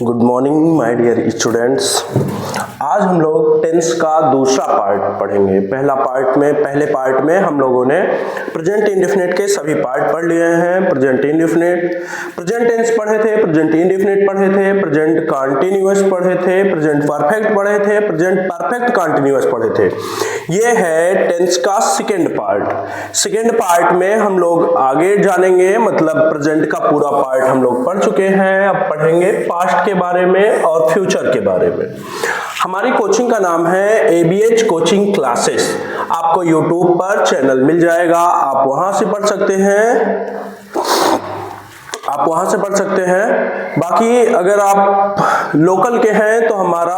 Good morning my dear students. आज हम लोग टेंस का दूसरा पार्ट पढ़ेंगे। पहले पार्ट में हम लोगों ने प्रेजेंट इंडेफिनिट के सभी पार्ट पढ़ लिए हैं। प्रेजेंट इंडेफिनिट, प्रेजेंट टेंस पढ़े थे, प्रेजेंट इंडेफिनिट पढ़े थे, प्रेजेंट कंटीन्यूअस पढ़े थे, प्रेजेंट परफेक्ट पढ़े थे, प्रेजेंट परफेक्ट कंटीन्यूअस पढ़े थे। ये है टेंस का सेकेंड पार्ट। सेकेंड पार्ट में हम लोग आगे जानेंगे, मतलब प्रेजेंट का पूरा पार्ट हम लोग पढ़ चुके हैं। अब पढ़ेंगे पास्ट के बारे में और फ्यूचर के बारे में। हमारी कोचिंग का नाम है ABH कोचिंग क्लासेस। आपको YouTube पर चैनल मिल जाएगा, आप वहां से पढ़ सकते हैं। बाकी अगर आप लोकल के हैं तो हमारा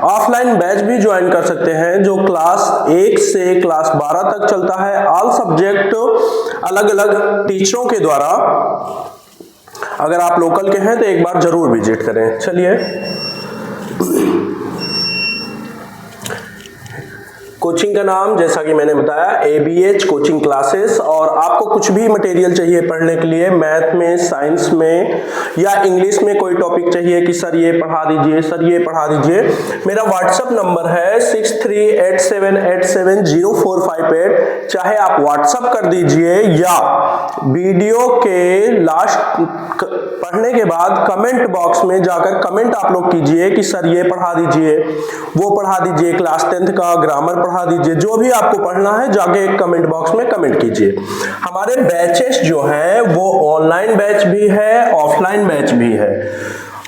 ऑफलाइन बैच भी ज्वाइन कर सकते हैं, जो क्लास 1 से क्लास 12 तक चलता है। ऑल सब्जेक्ट अलग अलग टीचरों के द्वारा। अगर आप लोकल के हैं तो एक बार जरूर विजिट करें। चलिए, कोचिंग का नाम जैसा कि मैंने बताया ABH कोचिंग क्लासेस। और आपको कुछ भी मटेरियल चाहिए पढ़ने के लिए, मैथ में, साइंस में या इंग्लिश में कोई टॉपिक चाहिए कि सर ये पढ़ा दीजिए, सर ये पढ़ा दीजिए, मेरा व्हाट्सएप नंबर है 6387870458। चाहे आप व्हाट्सएप कर दीजिए या वीडियो के लास्ट पढ़ने के बाद कमेंट बॉक्स में जाकर कमेंट आप लोग कीजिए कि सर ये पढ़ा दीजिए, वो पढ़ा दीजिए, क्लास 10th का ग्रामर पढ़ा दीजिए। जो भी आपको पढ़ना है जाके कमेंट बॉक्स में कमेंट कीजिए। हमारे बैचेस जो हैं वो ऑनलाइन बैच भी है, ऑफलाइन बैच भी है।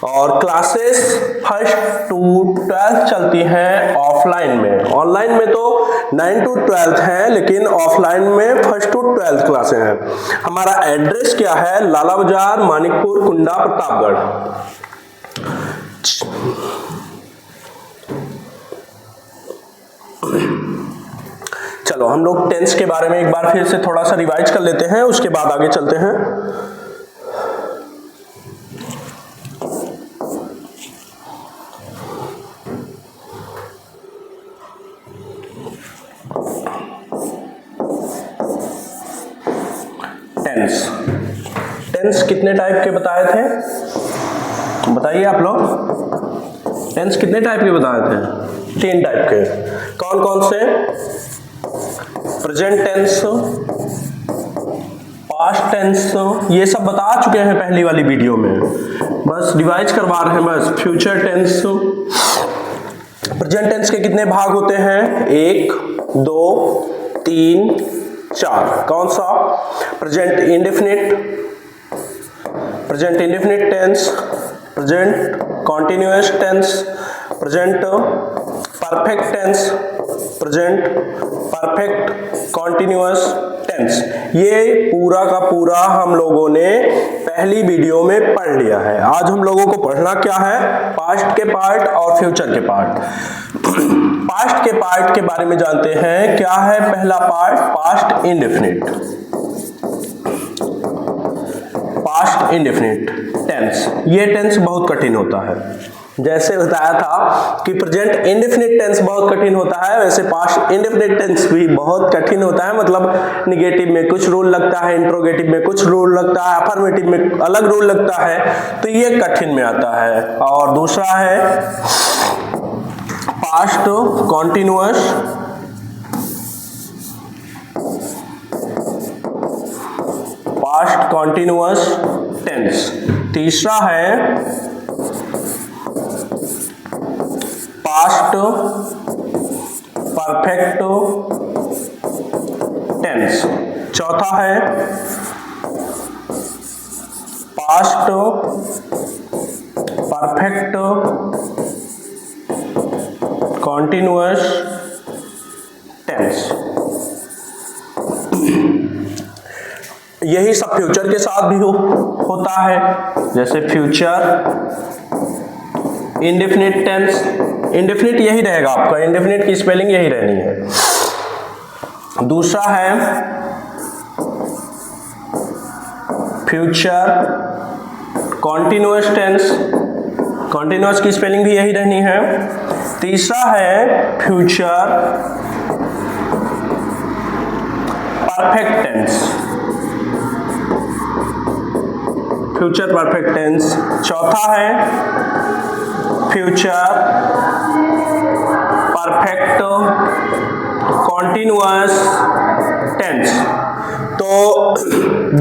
और क्लासेस 1st to 12th चलती हैं ऑफलाइन में। ऑनलाइन में तो 9 to 12th है, लेकिन ऑफलाइन में 1st to 12th क्लासेस हैं। हमारा एड्रेस क्या है? लाला बाजार, मानिकपुर, कुंडा, प्रतापगढ़। चलो हम लोग टेंस के बारे में एक बार फिर से थोड़ा सा रिवाइज कर लेते हैं, उसके बाद आगे चलते हैं। टेंस कितने टाइप के बताए थे? बताइए आप लोग, टेंस कितने टाइप के बताए थे? 3 टाइप के। कौन कौन से? प्रेजेंट टेंस, पास्ट टेंस, ये सब बता चुके हैं पहली वाली वीडियो में, बस रिवाइज करवा रहे हैं बस। फ्यूचर टेंस, प्रेजेंट टेंस के कितने भाग होते हैं? 1, 2, 3, 4। कौन सा? Present indefinite, present indefinite tense, present continuous tense, present perfect tense, present perfect continuous tense. ये पूरा का पूरा हम लोगों ने पहली वीडियो में पढ़ लिया है। आज हम लोगों को पढ़ना क्या है? पास्ट के पार्ट और फ्यूचर के पार्ट। पास्ट के पार्ट के बारे में जानते हैं। क्या है पहला part? Past indefinite. Past indefinite tense, ये टेंस बहुत कठिन होता है। जैसे बताया था कि प्रेजेंट इंडेफिनिट टेंस बहुत कठिन होता है, वैसे पास्ट इंडेफिनिट टेंस भी बहुत कठिन होता है। मतलब निगेटिव में कुछ रूल लगता है, इंट्रोगेटिव में कुछ रूल लगता है, अफर्मेटिव में अलग रूल लगता है, तो ये कठिन में आता है। और दूसरा है past continuous, past continuous tense. तीसरा है पास्ट परफेक्ट टेंस। चौथा है पास्ट परफेक्ट कॉन्टिन्यूअस टेंस। यही सब फ्यूचर के साथ भी होता है। जैसे फ्यूचर इंडेफिनिट टेंस, इंडेफिनिट यही रहेगा आपका, इंडेफिनिट की स्पेलिंग यही रहनी है। दूसरा है फ्यूचर कॉन्टिन्यूअस टेंस, कॉन्टिन्यूअस की स्पेलिंग भी यही रहनी है। तीसरा है future perfect tense, future perfect tense. चौथा है फ्यूचर परफेक्ट कॉन्टिन्यूअस टेंस। तो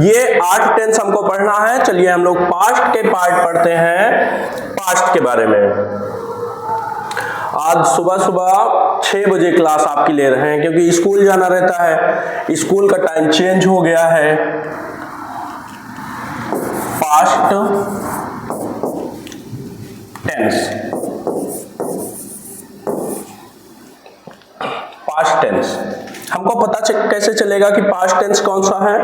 ये 8 टेंस हमको पढ़ना है। चलिए हम लोग पास्ट के पार्ट पढ़ते हैं, पास्ट के बारे में। आज सुबह सुबह 6 बजे क्लास आपकी ले रहे हैं क्योंकि स्कूल जाना रहता है, स्कूल का टाइम चेंज हो गया है। पास्ट टेंस, पास्ट टेंस हमको पता कैसे चलेगा कि पास्ट टेंस कौन सा है?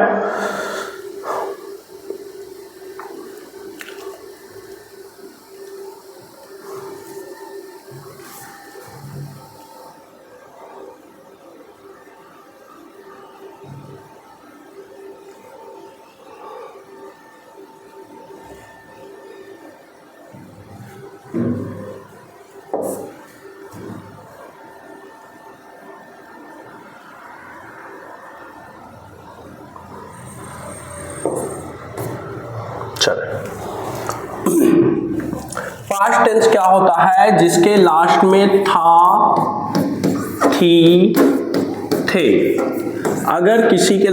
पास्ट टेंस क्या होता है? जिसके लास्ट में था, थी, थे। अगर किसी के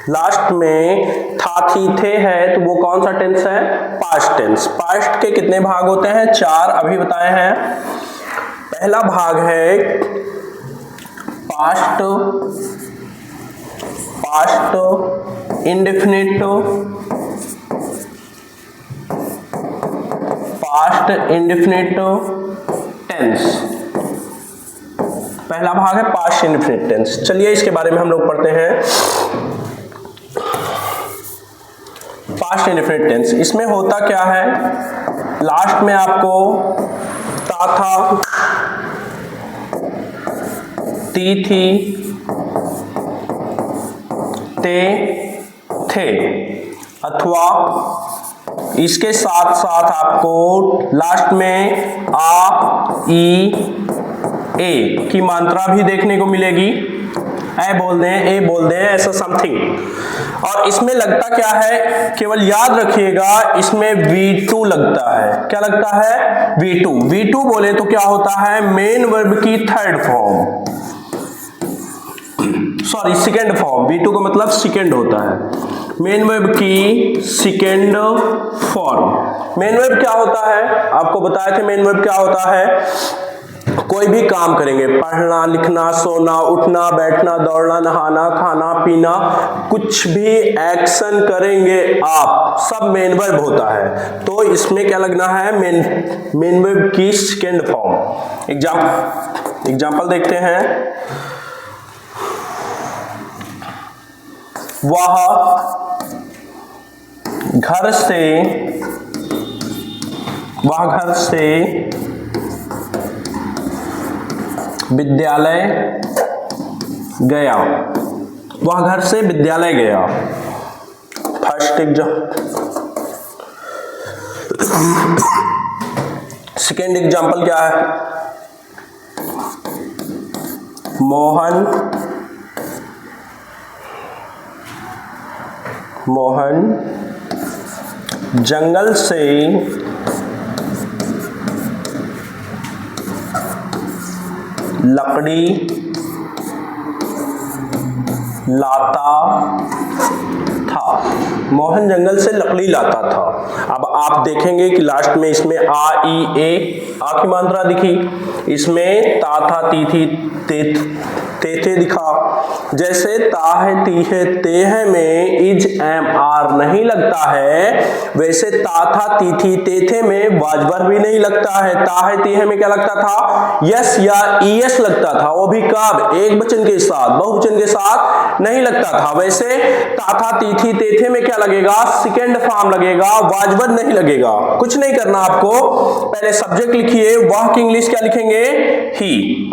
लास्ट में था, थी, थे है तो वो कौन सा टेंस है? Past tense. पास्ट के कितने भाग होते हैं? 4 अभी बताए हैं। पहला भाग है past indefinite, past indefinite tense. पहला भाग है पास्ट इंडेफिनिट टेंस। चलिए इसके बारे में हम लोग पढ़ते हैं। पास्ट इंडेफिनिट टेंस, इसमें होता क्या है? लास्ट में आपको ता था, ती थी, ते थे, अथवा इसके साथ साथ आपको लास्ट में आ, ई, ए की मात्रा भी देखने को मिलेगी। ए बोल दें, ए बोल दें, ऐसा समथिंग। और इसमें लगता क्या है? केवल याद रखिएगा, इसमें V2 लगता है। क्या लगता है? V2। V2 बोले तो क्या होता है? मेन वर्ब की third form, sorry second form. V2 का मतलब सेकेंड होता है। मेन वर्ब की सेकेंड फॉर्म। मेन वर्ब क्या होता है? आपको बताए थे मेन वर्ब क्या होता है। कोई भी काम करेंगे, पढ़ना, लिखना, सोना, उठना, बैठना, दौड़ना, नहाना, खाना, पीना, कुछ भी एक्शन करेंगे आप, सब मेन वर्ब होता है। तो इसमें क्या लगना है? मेन वर्ब की सेकेंड फॉर्म। एग्जाम्पल देखते हैं। वह घर से विद्यालय गया। वह घर से विद्यालय गया। फर्स्ट सेकेंड एग्जाम्पल क्या है? मोहन जंगल से लकड़ी लाता था। मोहन जंगल से लकड़ी लाता था। अब आप देखेंगे कि लास्ट में इसमें आ, ई, ए, आ की मात्रा दिखी। इसमें ता था, ती थी, ते थे दिखा। जैसे ता है, ती है, ते है में इज, एम, आर नहीं लगता है, वैसे ता था, ती थी, ते थे में वाजवर भी नहीं लगता है। ता है, ती है में क्या लगता था? यस या ईएस लगता था। वो भी कब? एक वचन के साथ, बहुवचन के साथ नहीं लगता था। वैसे ता था, ती थी, ते थे में क्या लगेगा? सेकेंड फॉर्म लगेगा, वाजवर नहीं लगेगा। कुछ नहीं करना आपको, पहले सब्जेक्ट लिखिए। वह की इंग्लिश क्या लिखेंगे? ही।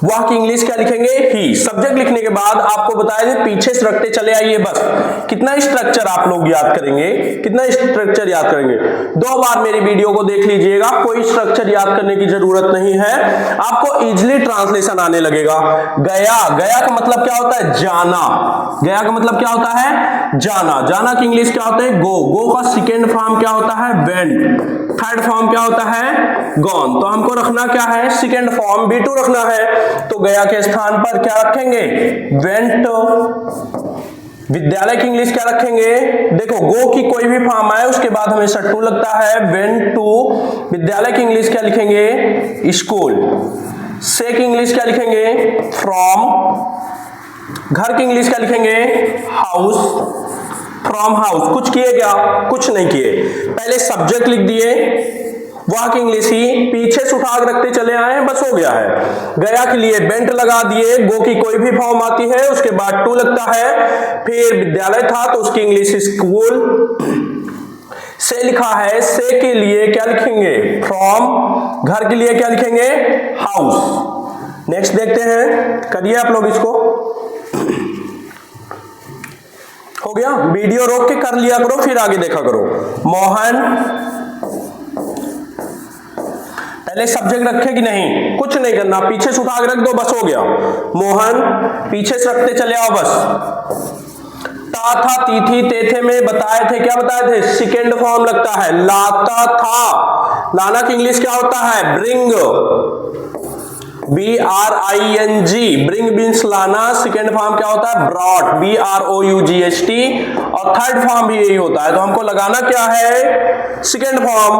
वह की इंग्लिश क्या लिखेंगे, ही। सब्जेक्ट लिखने के बाद आपको बताया थे पीछे से रखते चले आइए। बस कितना स्ट्रक्चर आप लोग याद करेंगे, कितना स्ट्रक्चर याद करेंगे। 2 बार मेरी वीडियो को देख लीजिएगा, कोई स्ट्रक्चर याद करने की जरूरत नहीं है, आपको इजीली ट्रांसलेशन आने लगेगा। गया, गया का मतलब क्या होता है, जाना। गया का मतलब क्या होता है, जाना। जाना की इंग्लिश क्या होता है, गो। गो का सेकेंड फॉर्म क्या होता है, वेंट। थर्ड फॉर्म क्या होता है, गॉन। तो हमको रखना क्या है, सेकेंड फॉर्म B2 रखना है। तो गया के स्थान पर क्या रखेंगे, वेंट। विद्यालय की इंग्लिश क्या रखेंगे, देखो गो की कोई भी फॉर्म आए उसके बाद हमेशा टू लगता है, वेंट टू। विद्यालय की इंग्लिश क्या लिखेंगे, स्कूल। से की इंग्लिश क्या लिखेंगे, फ्रॉम। घर की इंग्लिश क्या लिखेंगे, हाउस। From house. कुछ किए क्या, कुछ नहीं किए, पहले सब्जेक्ट लिख दिए, वह की इंग्लिश ही पीछे से उठा के रखते चले आए, बस हो गया है। गया के लिए बेंट लगा दिए, गो की कोई भी फॉर्म आती है उसके बाद टू लगता है। फिर विद्यालय था तो उसकी इंग्लिश स्कूल। से लिखा है, से के लिए क्या लिखेंगे, फ्रॉम। घर के लिए क्या लिखेंगे, हाउस। नेक्स्ट देखते हैं, करिए आप लोग इसको। हो गया, वीडियो रोक के कर लिया करो, फिर आगे देखा करो। मोहन, पहले सब्जेक्ट रखे कि नहीं, कुछ नहीं करना, पीछे से उठा के रख दो, बस हो गया। मोहन, पीछे से रखते चले आओ बस। ता था, ती थी, ते थे में बताए थे, क्या बताए थे, सेकेंड फॉर्म लगता है, लाता था। लाना की इंग्लिश क्या होता है, ब्रिंग। BRING, ब्रिंग मीन्स लाना। सेकेंड फॉर्म क्या होता है, ब्रॉट, BROUGHT। और थर्ड फॉर्म भी यही होता है। तो हमको लगाना क्या है, सेकेंड फॉर्म।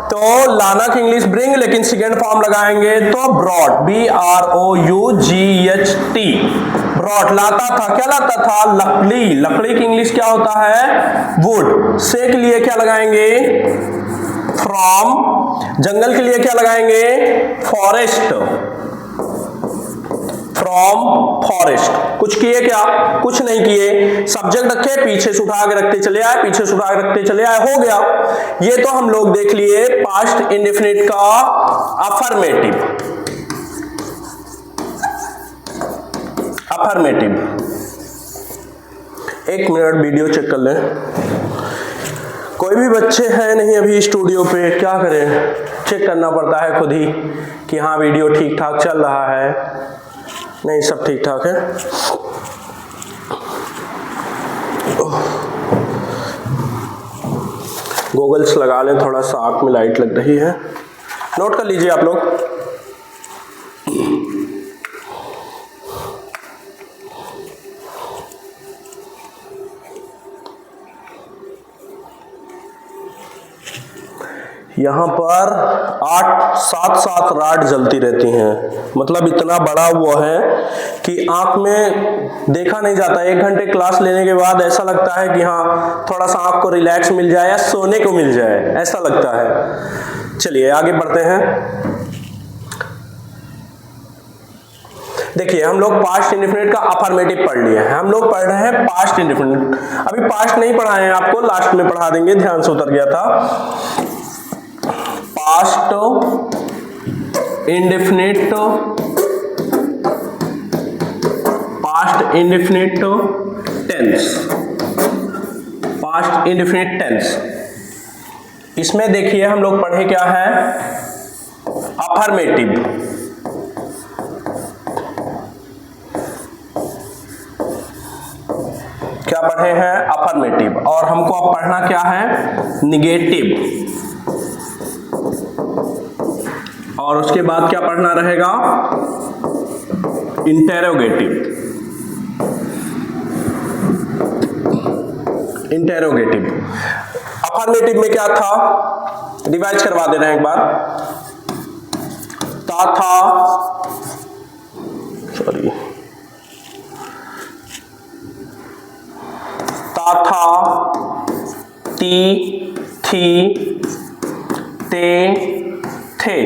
तो लाना की इंग्लिश ब्रिंग, लेकिन सेकेंड फॉर्म लगाएंगे तो ब्रॉट, BROUGHT। ब्रॉट। लाता था, क्या लाता था, लकड़ी। लकड़ी की इंग्लिश क्या होता है, वुड। से के लिए क्या लगाएंगे, फ्रॉम। जंगल के लिए क्या लगाएंगे, फॉरेस्ट। From forest. कुछ किए क्या, कुछ नहीं किए, सब्जेक्ट रखे, पीछे से उठा के रखते चले आए, पीछे से उठा के रखते चले आए, हो गया। ये तो हम लोग देख लिए पास्ट इंडेफिनिट का अफर्मेटिव। अफर्मेटिव। एक मिनट वीडियो चेक कर लें। कोई भी बच्चे हैं नहीं अभी स्टूडियो पे, क्या करें, चेक करना पड़ता है खुद ही कि हाँ वीडियो ठीक ठाक चल रहा है, नहीं सब ठीक ठाक है। गॉगल्स लगा लें, थोड़ा सा आंख में लाइट लग रही है, नोट कर लीजिए आप लोग। यहाँ पर 8-7 राड जलती रहती हैं, मतलब इतना बड़ा वो है कि आंख में देखा नहीं जाता। 1 घंटे क्लास लेने के बाद ऐसा लगता है कि हाँ थोड़ा सा आंख को रिलैक्स मिल जाए या सोने को मिल जाए, ऐसा लगता है। चलिए आगे बढ़ते हैं। देखिए हम लोग पास्ट इंडेफिनिट का अफर्मेटिव पढ़ लिए हैं, हम लोग पढ़ रहे हैं पास्ट इंडेफिनिट। अभी पास्ट नहीं पढ़ाए हैं आपको, लास्ट में पढ़ा देंगे, ध्यान से उतर गया था। Past indefinite, past indefinite tense, past indefinite tense. इसमें देखिए हम लोग पढ़े क्या है, अफर्मेटिव। क्या पढ़े हैं, अफर्मेटिव। और हमको अब पढ़ना क्या है, निगेटिव। और उसके बाद क्या पढ़ना रहेगा, इंटेरोगेटिव। इंटेरोगेटिव। अफर्मेटिव में क्या था, रिवाइज करवा दे रहे हैं एक बार। ता था, सॉरी, ता था, ती थी, ते थे।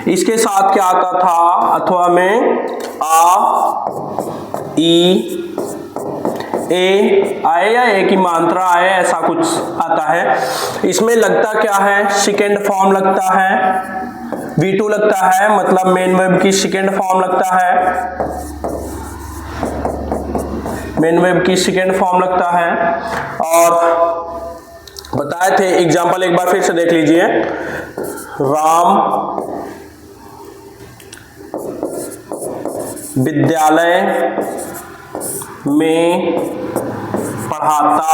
इसके साथ क्या आता था, अथवा में आ, ई, ए आए या ए की मात्रा आए, ऐसा कुछ आता है। इसमें लगता क्या है, सेकेंड फॉर्म लगता है, V2 लगता है, मतलब मेन वर्ब की सेकेंड फॉर्म लगता है, मेन वर्ब की सेकेंड फॉर्म लगता है। और बताए थे एग्जाम्पल एक बार फिर से देख लीजिए, राम विद्यालय में पढ़ाता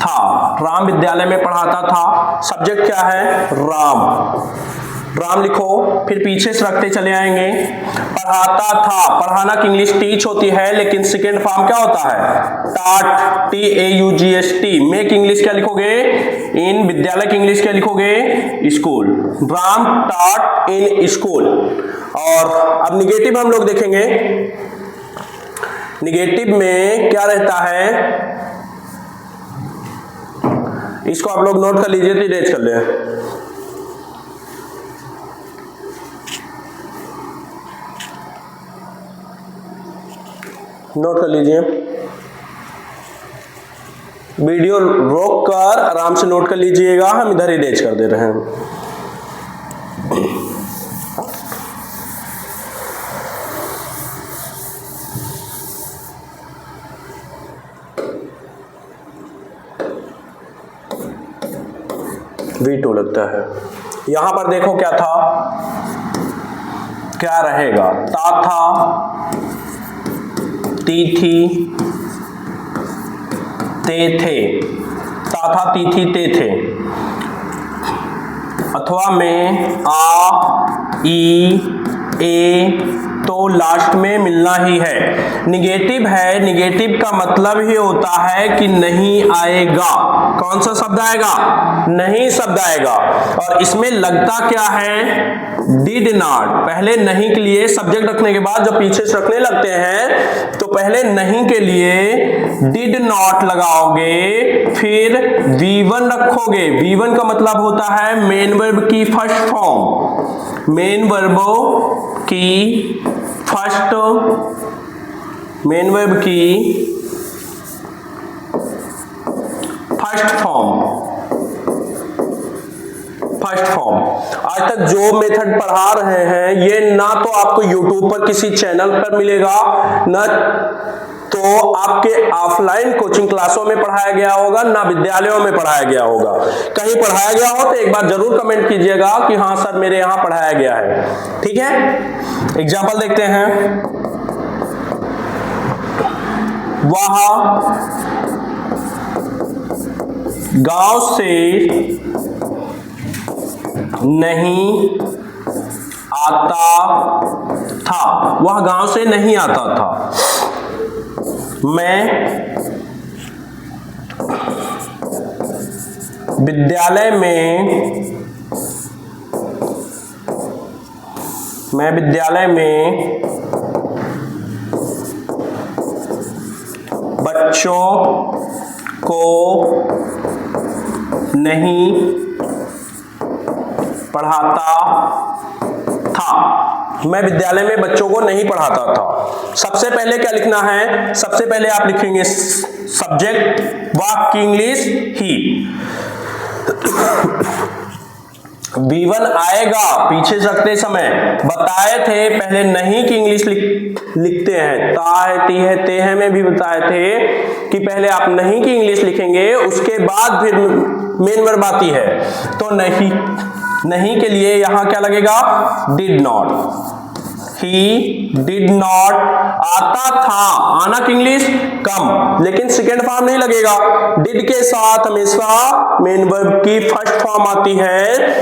था, राम विद्यालय में पढ़ाता था, सब्जेक्ट क्या है, राम, राम लिखो, फिर पीछे से रखते चले आएंगे, पढ़ाता था, पढ़ाना की इंग्लिश टीच होती है, लेकिन सेकेंड फॉर्म क्या होता है, टाट, TAUGST। में की इंग्लिश क्या लिखोगे, इन, विद्यालय की इंग्लिश क्या लिखोगे, स्कूल, राम टाट इन स्कूल। और अब निगेटिव हम लोग देखेंगे, निगेटिव में क्या रहता है, इसको आप लोग नोट कर लीजिए, तो इरेज कर ले, नोट कर लीजिए, वीडियो रोक कर आराम से नोट कर लीजिएगा, हम इधर इरेज कर दे रहे हैं। V2 लगता है। यहां पर देखो क्या था, क्या रहेगा, ता था, ती थी, ते थे, ता था, ती थी, ते थे। अथवा में आ, ई, ए, तो लास्ट में मिलना ही है। निगेटिव है, निगेटिव का मतलब ही होता है कि नहीं आएगा। कौन सा शब्द आएगा, नहीं शब्द आएगा। और इसमें लगता क्या है, डिड नॉट। पहले नहीं के लिए सब्जेक्ट रखने के बाद जब पीछे से रखने लगते हैं तो पहले नहीं के लिए डिड नॉट लगाओगे, फिर V1 रखोगे। V1 का मतलब होता है मेन वर्ब की फर्स्ट फॉर्म, मेन वर्बों की फर्स्ट, मेन वर्ब की फर्स्ट फॉर्म, फर्स्ट फॉर्म। आज तक जो मेथड पढ़ा रहे हैं ये ना तो आपको YouTube पर किसी चैनल पर मिलेगा, ना तो आपके ऑफलाइन कोचिंग क्लासों में पढ़ाया गया होगा, ना विद्यालयों में पढ़ाया गया होगा। कहीं पढ़ाया गया हो तो एक बार जरूर कमेंट कीजिएगा कि हाँ सर मेरे यहां पढ़ाया गया है। ठीक है, एग्जाम्पल देखते हैं। वह गांव से नहीं आता था, वह गांव से नहीं आता था। मैं विद्यालय में बच्चों को नहीं पढ़ाता था। मैं विद्यालय में बच्चों को नहीं पढ़ाता था। सबसे पहले क्या लिखना है, सबसे पहले आप लिखेंगे सब्जेक्ट, वाक्य की इंग्लिश ही। V1 आएगा पीछे से रखते समय, बताए थे पहले नहीं की इंग्लिश लिखते हैं, ता है, ती है, ते है में भी बताए थे कि पहले आप नहीं की इंग्लिश लिखेंगे, उसके बाद फिर मेन वर्ब आती है। तो नहीं के लिए यहां क्या लगेगा, did not. He did not, आता था, आना की इंग्लिश कम, लेकिन सेकेंड फॉर्म नहीं लगेगा। डिड के साथ हमेशा मेन वर्ब की फर्स्ट फॉर्म आती है।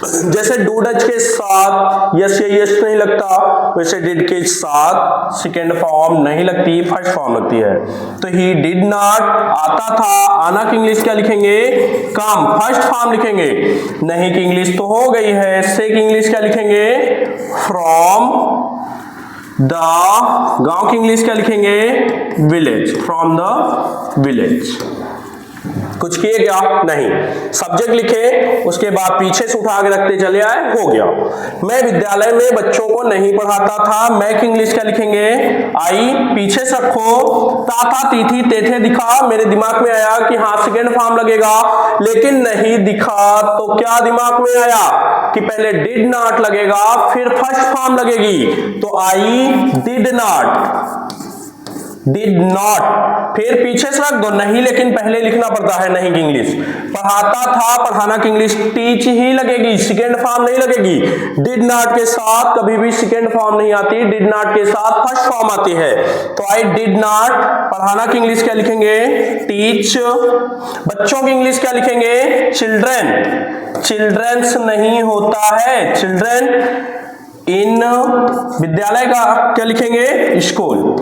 जैसे डू डज के साथ यस या यस नहीं लगता, वैसे डिड के साथ सेकेंड फॉर्म नहीं लगती, फर्स्ट फॉर्म लगती है। तो ही डिड नॉट, आता था, आना की इंग्लिश क्या लिखेंगे, कम, फर्स्ट फॉर्म लिखेंगे। नहीं की इंग्लिश तो हो गई है, से की इंग्लिश क्या लिखेंगे, फ्रॉम द, गांव की इंग्लिश क्या लिखेंगे, विलेज, फ्रॉम द विलेज। कुछ किए क्या? नहीं। सब्जेक्ट लिखे, उसके बाद पीछे से उठा के रखते चले आए, हो गया। मैं विद्यालय में बच्चों को नहीं पढ़ाता था। मैं की इंग्लिश क्या लिखेंगे? आई पीछे से रखो, ता था ती थी ते थे दिखा, मेरे दिमाग में आया कि हाँ सेकेंड फॉर्म लगेगा, लेकिन नहीं दिखा। तो क्या दिमाग में आया कि पहले डिड नॉट लगेगा फिर फर्स्ट फॉर्म लगेगी, तो I did not, did not, फिर पीछे से रख दो नहीं, लेकिन पहले लिखना पड़ता है नहीं की इंग्लिश। पढ़ाता था, पढ़ाना की इंग्लिश टीच ही लगेगी, सेकेंड फॉर्म नहीं लगेगी। डिड नॉट के साथ कभी भी सेकेंड फॉर्म नहीं आती, डिड नॉट के साथ फर्स्ट फॉर्म आती है। तो आई डिड नॉट, पढ़ाना की इंग्लिश क्या लिखेंगे? टीच। बच्चों की इंग्लिश क्या लिखेंगे? चिल्ड्रन। चिल्ड्रंस नहीं होता है, चिल्ड्रन। इन विद्यालय का क्या लिखेंगे? School.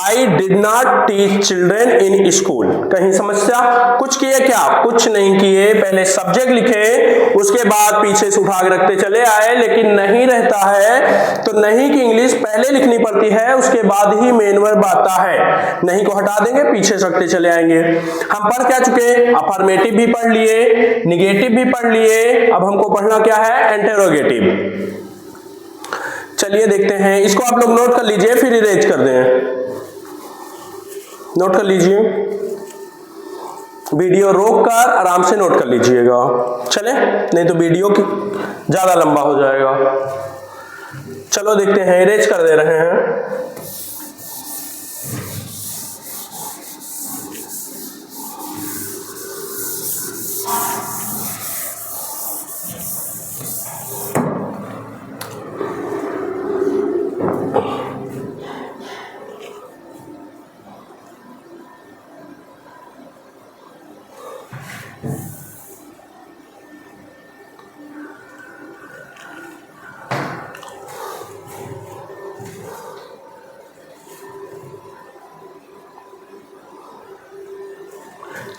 I did not teach children in school। कहीं समस्या? कुछ किए क्या? कुछ नहीं किए। पहले सब्जेक्ट लिखे, उसके बाद पीछे से उठा के रखते चले आए, लेकिन नहीं रहता है तो नहीं की इंग्लिश पहले लिखनी पड़ती है, उसके बाद ही मेन वर्ब आता है। नहीं को हटा देंगे, पीछे से रखते चले आएंगे। हम पढ़ क्या चुके? अफर्मेटिव भी पढ़ लिए, निगेटिव भी पढ़ लिए, अब हमको पढ़ना क्या है? इंटरोगेटिव। चलिए देखते हैं, इसको आप लोग नोट कर लीजिए, फिर इरेज कर दें। नोट कर लीजिए, वीडियो रोक कर आराम से नोट कर लीजिएगा, चले, नहीं तो वीडियो की ज्यादा लंबा हो जाएगा। चलो देखते हैं, इरेज कर दे रहे हैं।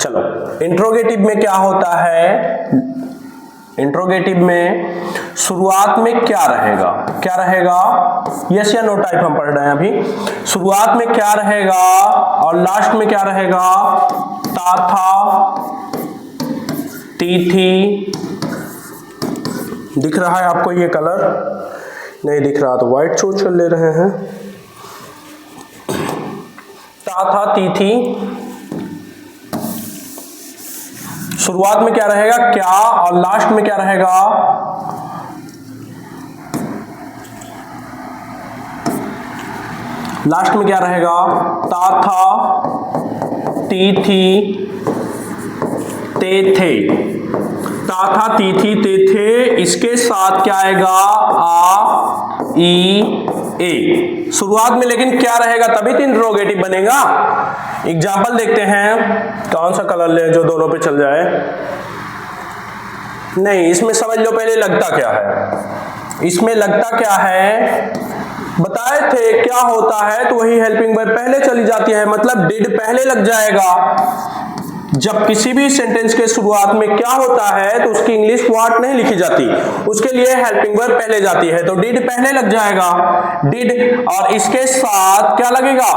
चलो, इंट्रोगेटिव में क्या होता है? इंट्रोगेटिव में शुरुआत में क्या रहेगा? क्या रहेगा? यस या नो टाइप हम पढ़ रहे हैं अभी। शुरुआत में क्या रहेगा और लास्ट में क्या रहेगा? ता था, ती थी। दिख रहा है आपको ये कलर? नहीं दिख रहा तो व्हाइट चूज कर ले रहे हैं। ता था, ती थी। शुरुआत में क्या रहेगा? क्या, और लास्ट में क्या रहेगा? लास्ट में क्या रहेगा? ता था, ती थी, ते थे। ता था, ती थी, ते थे, इसके साथ क्या आएगा? आ, ई, ए। शुरुआत में लेकिन क्या रहेगा? तभी तो इंट्रोगेटिव बनेगा। एग्जाम्पल देखते हैं, कौन सा कलर लें जो दोनों पे चल जाए? नहीं, इसमें समझ लो पहले लगता क्या है। इसमें लगता क्या है बताए थे, क्या होता है, तो वही हेल्पिंग वर्ब पहले चली जाती है, मतलब डिड पहले लग जाएगा। जब किसी भी सेंटेंस के शुरुआत में क्या होता है तो उसकी इंग्लिश व्हाट नहीं लिखी जाती, उसके लिए हेल्पिंग वर्ब पहले जाती है, तो डिड पहले लग जाएगा। डिड और इसके साथ क्या लगेगा?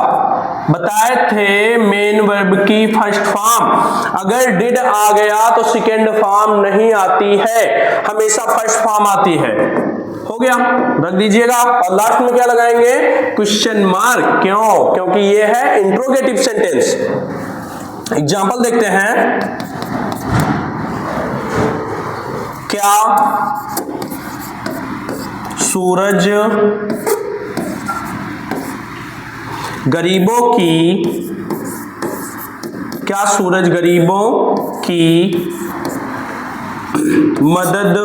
बताए थे मेन वर्ब की फर्स्ट फॉर्म। अगर डिड आ गया तो सेकेंड फॉर्म नहीं आती है, हमेशा फर्स्ट फॉर्म आती है। हो गया, रख दीजिएगा। और लास्ट में क्या लगाएंगे? Question mark. क्यों? क्योंकि ये है इंट्रोगेटिव सेंटेंस। एग्जाम्पल देखते हैं, क्या सूरज गरीबों की, क्या सूरज गरीबों की मदद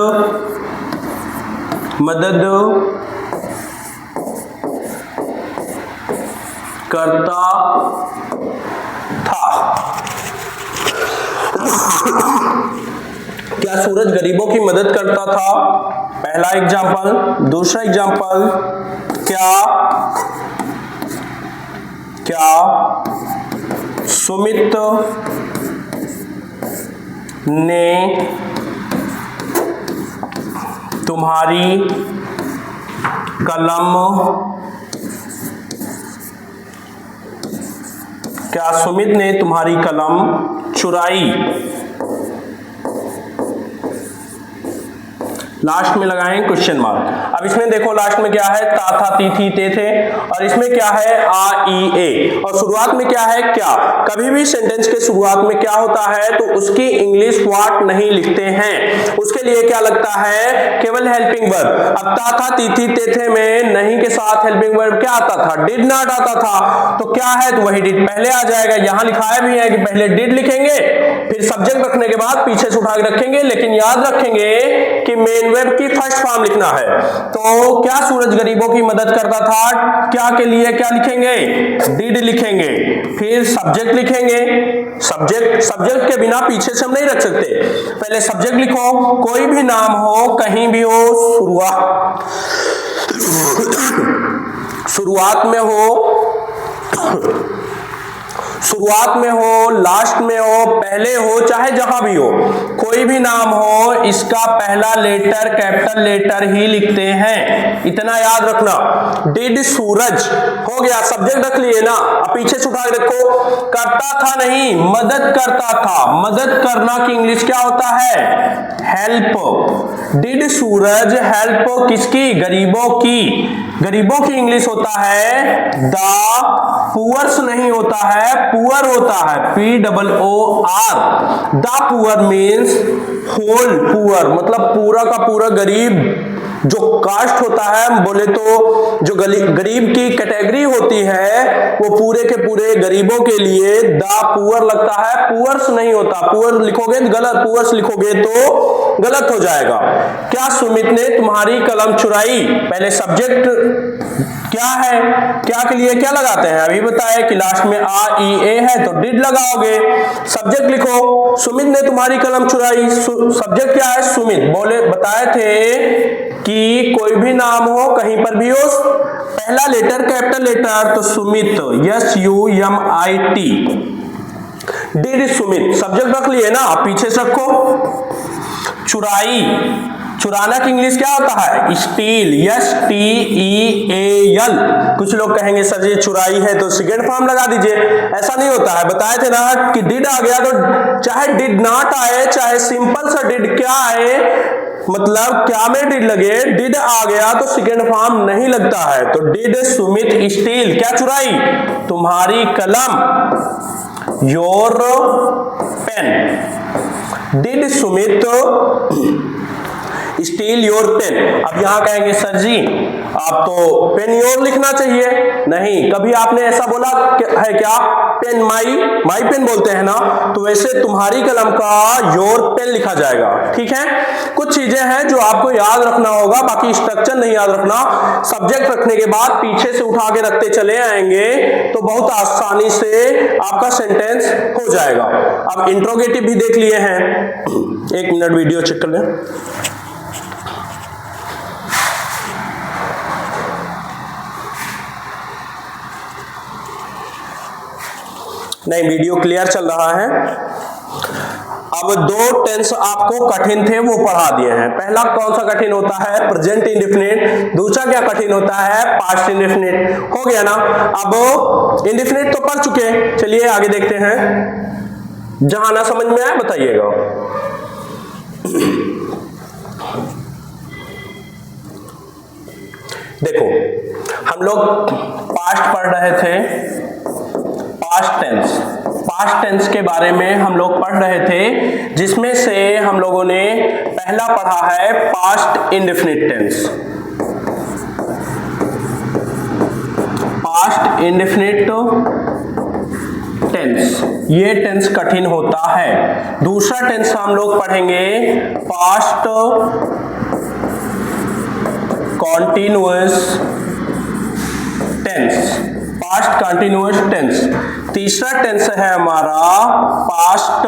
करता था? क्या सूरज गरीबों की मदद करता था? पहला एग्जाम्पल। दूसरा एग्जाम्पल, क्या सुमित ने तुम्हारी कलम क्या सुमित ने तुम्हारी कलम चुराई? लास्ट में लगाएं क्वेश्चन मार्क। अब इसमें देखो लास्ट में क्या है, ता था ती थी ते थे, और इसमें क्या है, आ ई ए, और शुरुआत में क्या है, क्या। कभी भी सेंटेंस के शुरुआत में क्या होता है तो उसकी इंग्लिश व्हाट नहीं लिखते हैं, उसके लिए क्या लगता है, केवल हेल्पिंग वर्ब। अब ता था ती थी ते थे में नहीं के साथ हेल्पिंग वर्ब क्या आता था, डिड नॉट आता था, तो क्या है, तो वही डिड पहले आ जाएगा। यहां लिखाया भी है कि पहले डिड लिखेंगे, फिर सब्जेक्ट रखने के बाद पीछे से उठा के रखेंगे, लेकिन याद रखेंगे कि मेन वर्ब की फर्स्ट फॉर्म लिखना है। तो क्या सूरज गरीबों की मदद करता था, क्या के लिए क्या लिखेंगे, डिड लिखेंगे, फिर सब्जेक्ट लिखेंगे। सब्जेक्ट के बिना पीछे से हम नहीं रख सकते, पहले सब्जेक्ट लिखो, कोई भी नाम हो कहीं भी हो, शुरुआत में हो, लास्ट में हो, पहले हो, चाहे जहां भी हो, कोई भी नाम हो, इसका पहला लेटर कैपिटल लेटर ही लिखते हैं, इतना याद रखना। डिड सूरज हो गया, सब्जेक्ट रख लिए ना, अब पीछे से उठा के रखो, करता था नहीं, मदद करता था। मदद करना की इंग्लिश क्या होता है, हेल्प। डिड सूरज हेल्प किसकी, गरीबों की। गरीबों की इंग्लिश होता है द पुअर्स नहीं होता है, पुअर होता है, POOR। The poor means whole poor, मतलब पूरा का पूरा गरीब। जो कास्ट होता है, हम बोले तो जो गरीब की कैटेगरी होती है, वो पूरे के पूरे गरीबों के लिए द पुअर लगता है, पुअर्स नहीं होता। पुअर लिखोगे गलत, पुअर्स लिखोगे तो गलत हो जाएगा। क्या सुमित ने तुम्हारी कलम चुराई, पहले सब्जेक्ट क्या है, क्या के लिए क्या लगाते हैं, अभी बताया कि लास्ट में आ ई ए है तो डिड लगाओगे। सब्जेक्ट लिखो, सुमित ने तुम्हारी कलम चुराई, सब्जेक्ट क्या है, सुमित। बोले बताए थे कि कोई भी नाम हो कहीं पर भी हो, पहला लेटर कैपिटल लेटर, तो Sumit, SUMIT। Did Sumit, subject रख लिए ना, पीछे से रखो। चुराई, चुराना की इंग्लिश क्या होता है, स्टील, STEAL। कुछ लोग कहेंगे सर जी चुराई है तो सेकेंड फॉर्म लगा दीजिए, ऐसा नहीं होता है। बताए थे ना कि डिड आ गया तो चाहे डिड नॉट आए, चाहे सिंपल सा डिड क्या आए, मतलब क्या में डिड लगे, डिड आ गया तो सेकेंड फॉर्म नहीं लगता है। तो डिड सुमित स्टील, क्या चुराई, तुम्हारी कलम, your pen. Did Sumit steal your pen. अब यहां कहेंगे सर जी आप तो पेन योर लिखना चाहिए, नहीं, कभी आपने ऐसा बोला है क्या, पेन माई पेन बोलते हैं ना, तो वैसे तुम्हारी कलम का योर पेन लिखा जाएगा। ठीक है, कुछ चीजें हैं जो आपको याद रखना होगा, बाकी स्ट्रक्चर नहीं याद रखना। सब्जेक्ट रखने के बाद पीछे से उठा के रखते चले आएंगे तो बहुत आसानी से आपका सेंटेंस हो जाएगा। अब इंट्रोगेटिव भी देख लिए हैं, एक मिनट वीडियो चेक कर लें। नहीं, वीडियो क्लियर चल रहा है। अब दो टेंस आपको कठिन थे वो पढ़ा दिए हैं। पहला कौन सा कठिन होता है, प्रेजेंट इंडेफिनिट। दूसरा क्या कठिन होता है, पास्ट इंडेफिनिट। हो गया ना। अब इंडेफिनिट तो पढ़ चुके हैं, चलिए आगे देखते हैं। जहां ना समझ में आए बताइएगा। देखो हम लोग पास्ट पढ़ रहे थे, पास्ट टेंस के बारे में हम लोग पढ़ रहे थे, जिसमें से हम लोगों ने पहला पढ़ा है past indefinite tense. Past indefinite tense, ये टेंस कठिन होता है। दूसरा टेंस हम लोग पढ़ेंगे past continuous tense, past continuous tense. तीसरा टेंस है हमारा past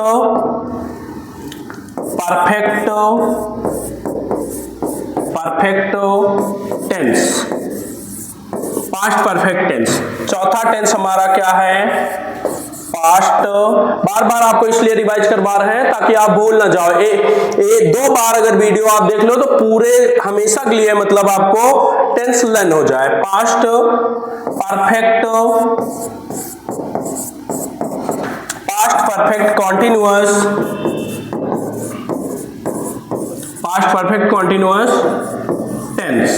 perfect tense, past perfect tense. चौथा टेंस हमारा क्या है, पास्ट। बार बार आपको इसलिए रिवाइज करवा रहे हैं ताकि आप भूल ना जाओ। दो बार अगर वीडियो आप देख लो तो पूरे हमेशा के लिए मतलब आपको टेंस लर्न हो जाए। Past perfect perfect continuous tense.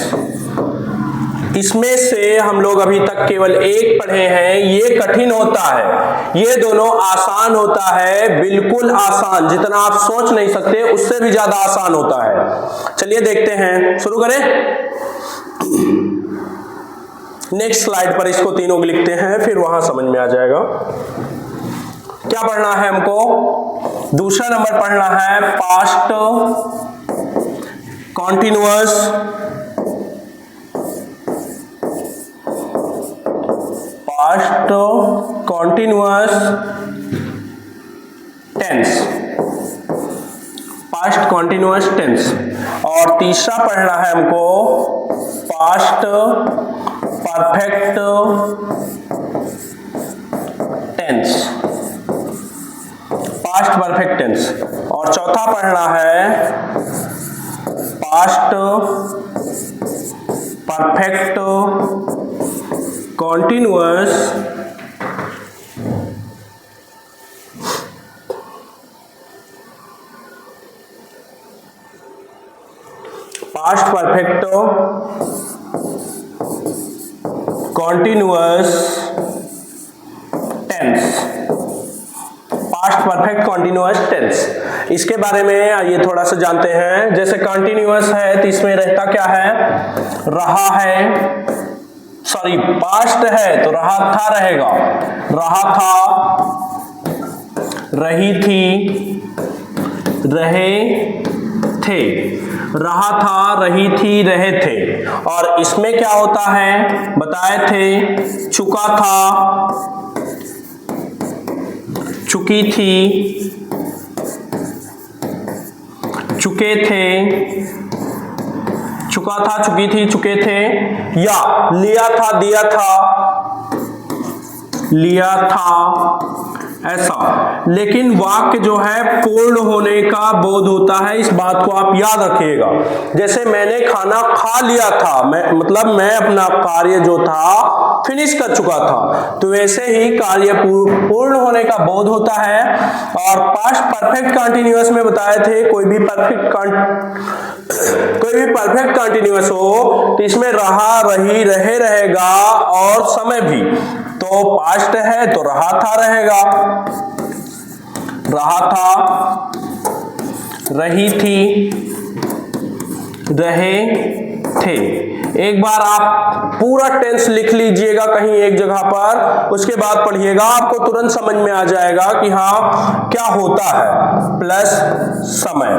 इसमें से हम लोग अभी तक केवल एक पढ़े हैं, ये कठिन होता है, ये दोनों आसान होता है, बिल्कुल आसान, जितना आप सोच नहीं सकते उससे भी ज्यादा आसान होता है। चलिए देखते हैं, शुरू करें। नेक्स्ट स्लाइड पर इसको तीनों को लिखते हैं, फिर वहां समझ में आ जाएगा। क्या पढ़ना है हमको? दूसरा नंबर पढ़ना है past continuous past continuous tense. और तीसरा पढ़ना है हमको पास्ट परफेक्ट टेंस। और चौथा पढ़ना है past perfect continuous continuous tense. इसके बारे में आइए थोड़ा सा जानते हैं। जैसे कॉन्टिन्यूअस है तो इसमें रहता क्या है? रहा है, सॉरी पास्ट है तो रहा था रहेगा, रहा था, रही थी, रहे थे, रहा था, रही थी, रहे थे। और इसमें क्या होता है बताए थे? चुका था, चुकी थी, चुके थे, चुका था, चुकी थी, चुके थे, या लिया था, दिया था, लिया था, ऐसा। लेकिन वाक्य जो है पूर्ण होने का बोध होता है, इस बात को आप याद रखिएगा। जैसे मैंने खाना खा लिया था, मतलब मैं अपना कार्य जो था फिनिश कर चुका था, तो वैसे ही कार्य पूर्ण होने का बोध होता है। और पास्ट परफेक्ट कंटीन्यूअस में बताए थे कोई भी परफेक्ट कंटीन्यूअस हो तो इसमें रहा, रही, रहे, रहेगा और समय भी। तो पास्ट है तो रहा था रहेगा, रहा था, रही थी, रहे थे। एक बार आप पूरा टेंस लिख लीजिएगा कहीं एक जगह पर, उसके बाद पढ़िएगा, आपको तुरंत समझ में आ जाएगा कि हाँ क्या होता है। प्लस समय,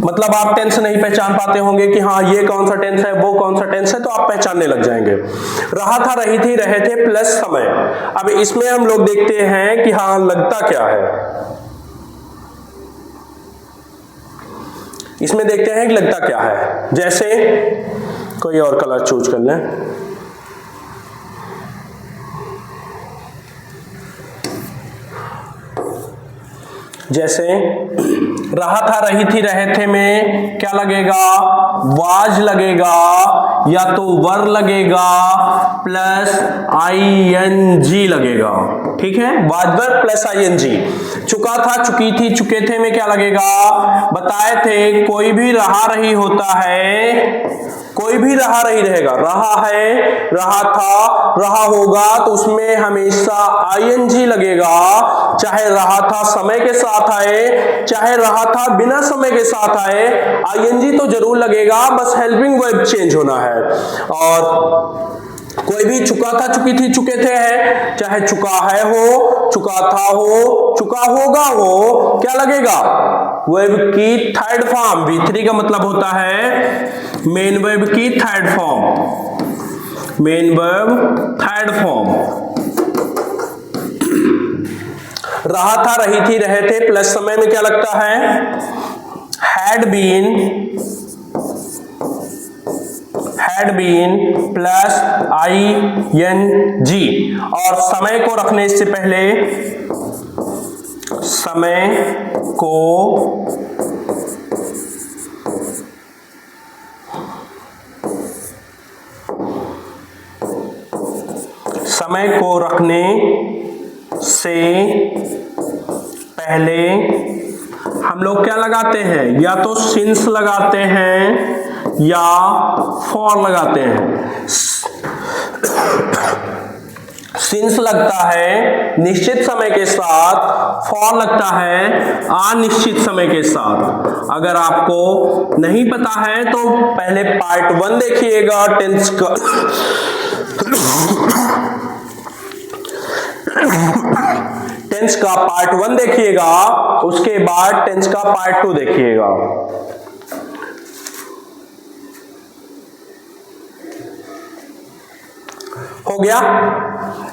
मतलब आप टेंस नहीं पहचान पाते होंगे कि हाँ ये कौन सा टेंस है, वो कौन सा टेंस है, तो आप पहचानने लग जाएंगे। रहा था, रही थी, रहे थे प्लस समय। अब इसमें हम लोग देखते हैं कि हाँ लगता क्या है, इसमें देखते हैं कि लगता क्या है। जैसे कोई और कलर चूज कर लें, जैसे रहा था, रही थी, रहे थे में क्या लगेगा? वाज लगेगा या तो वर लगेगा प्लस ING लगेगा, ठीक है, वाज वर प्लस ING। चुका था, चुकी थी, चुके थे में क्या लगेगा? बताए थे कोई भी रहा रही होता है, कोई भी रहा रही रहेगा, रहा है, रहा था, रहा होगा तो उसमें हमेशा ING लगेगा, चाहे रहा था समय के साथ आए, चाहे रहा था बिना समय के साथ आए, ING तो जरूर लगेगा, बस हेल्पिंग वर्ब चेंज होना है। और कोई भी चुका था, चुकी थी, चुके थे है, चाहे चुका है हो, चुका था हो, चुका होगा हो, क्या लगेगा? वर्ब की थर्ड फॉर्म। V3 का मतलब होता है मेन वर्ब की third form, main verb third form. रहा था, रही थी, रहे थे प्लस समय में क्या लगता है? Had been plus ING। और समय को रखने से पहले समय को रखने से पहले हम लोग क्या लगाते हैं, या तो सिंस लगाते हैं या फॉर लगाते हैं। सिंस लगता है निश्चित समय के साथ, फॉर लगता है अनिश्चित समय के साथ। अगर आपको नहीं पता है तो पहले पार्ट 1 देखिएगा टेंस का, टेंस का पार्ट 1 देखिएगा, उसके बाद टेंस का पार्ट 2 देखिएगा। हो गया,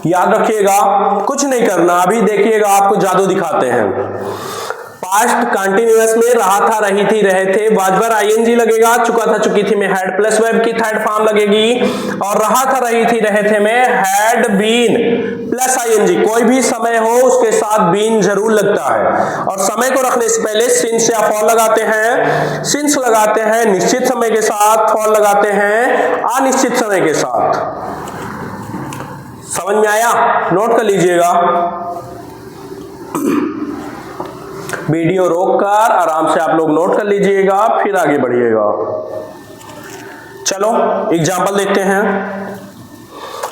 याद रखिएगा, कुछ नहीं करना। अभी देखिएगा आपको जादू दिखाते हैं। पास्ट कंटिन्यूअस में रहा था, रही थी, रहे थे, वाजबर आईएनजी लगेगा, चुका था, चुकी थी में हैड प्लस वर्ब की थर्ड फॉर्म लगेगी, और रहा था, रही थी, रहे थे में हैड बीन प्लस आईएनजी। कोई भी समय हो उसके साथ बीन जरूर लगता है। और समय को रखने से पहले सिंस या फॉर लगाते हैं। सिंस लगाते हैं निश्चित समय के साथ, फॉर लगाते हैं अनिश्चित समय के साथ। समझ में आया? नोट कर लीजिएगा। वीडियो रोककर आराम से आप लोग नोट कर लीजिएगा, फिर आगे बढ़िएगा। चलो एग्जाम्पल देखते हैं।